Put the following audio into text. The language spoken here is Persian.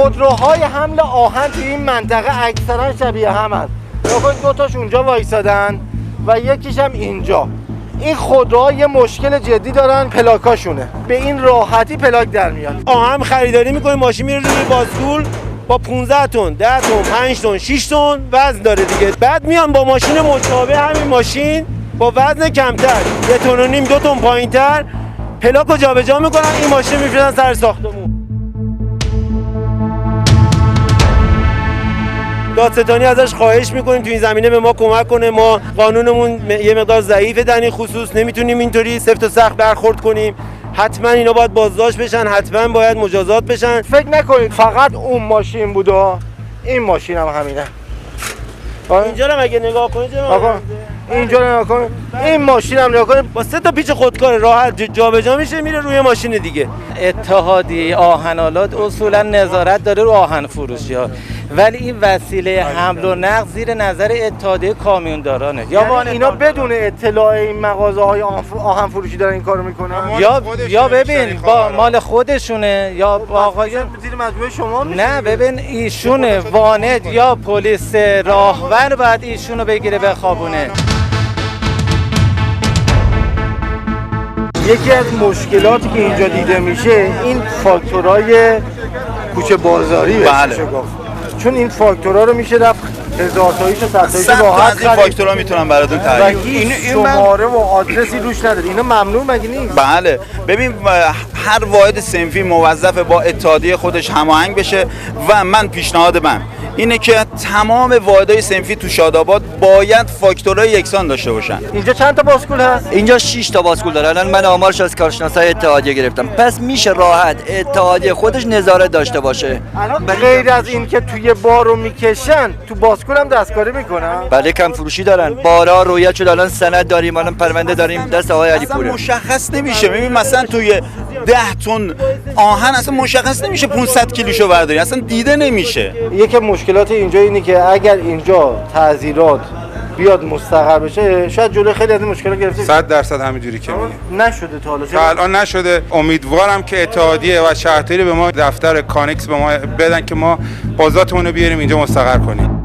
خودروهای حمل آهن توی این منطقه اکثرا شبیه همن. نگاه دو تاش اونجا وایسادن و یکیش هم اینجا. این خودروها یه مشکل جدی دارن، پلاکاشونه به این راحتی پلاک در میاد. آهن خریداری میکنه، ماشین میره روی باسکول با 15 تن 10 تن 5 تن 6 تن وزن داره دیگه. بعد میان با ماشین مشابه همین ماشین با وزن کمتر 1.5 تن 2 تن پایینتر پلاکو جابجا میکنن، این ماشین میفرستن سر ساختمون. دادستانی ازش خواهش میکنیم تو این زمینه به ما کمک کنه. ما قانونمون یه مقدار ضعیفه در این خصوص، نمیتونیم اینطوری سفت و سخت برخورد کنیم. حتما اینا باید بازداشت بشن، حتما باید مجازات بشن. فکر نکنید فقط اون ماشین بوده، این ماشین هم همینه. اینجا رو اگه نگاه کنید اینجا رو نگاه کنید، این ماشین هم نگاه کنید، با 3 تا پیچ خودکار راحت جابجا میشه، میره روی ماشین دیگه. اتحادیه آهن‌آلات اصولا نظارت داره رو آهن فروشی‌ها، ولی این وسیله حمل و نقل زیر نظر اتحادیه کامیوندارانه. یعنی اینا بدون اطلاع این مغازه‌های آهن فروشی دارن این کارو میکنن، یا ببین با مال خودشونه یا با آقای زیر مجموعه شما میشه. نه ببین ایشونه واند یا پلیس راهور باید ایشونو بگیره بخوابونه. یکی از مشکلاتی که اینجا دیده میشه این فاکتورهای کوچه بازاری بشه گفت، چون این فاکتورها رو میشه رفت هزار تاییش و صد تاییش راحت از این فاکتورها میتونن براتون تعریف کنم. این شماره و آدرسی روش نداره. اینا ممنوع مگه نیست؟ بله ببین هر واحد صنفی موظف با اتحادیه خودش هماهنگ بشه و من پیشنهاد من اینه که تمام واحدهای صنفی تو شاداباد باید فاکتورهای یکسان داشته باشن. اینجا چند تا باسکول هست؟ اینجا 6 تا باسکول داره. الان من آمارش از کارشناسای اتحادیه گرفتم. پس میشه راحت اتحادیه خودش نظارت داشته باشه. الان غیر از این که توی بارو میکشن، تو باسکول هم دستکاری میکنن. بله کم فروشی دارن. بارا رویت شد، الان سند داریم، الان پرونده داریم دست آقای علی پوره. مشخص نمیشه. ببین مثلا توی 10 تن آهن اصلا مشخص نمیشه 500 کیلوشو برداری، اصلا دیده نمیشه. یکی مشکلات اینجا اینه که اگر اینجا تعزیرات بیاد مستقر بشه شاید جلوی خیلی از این مشکلات گرفته 100% همینجوری که میگه نشده تا حالا. تا الان نشده. امیدوارم که اتحادیه و شهرداری به ما دفتر کانکس به ما بدن که ما بازاتمون رو بیاریم اینجا مستقر کنیم.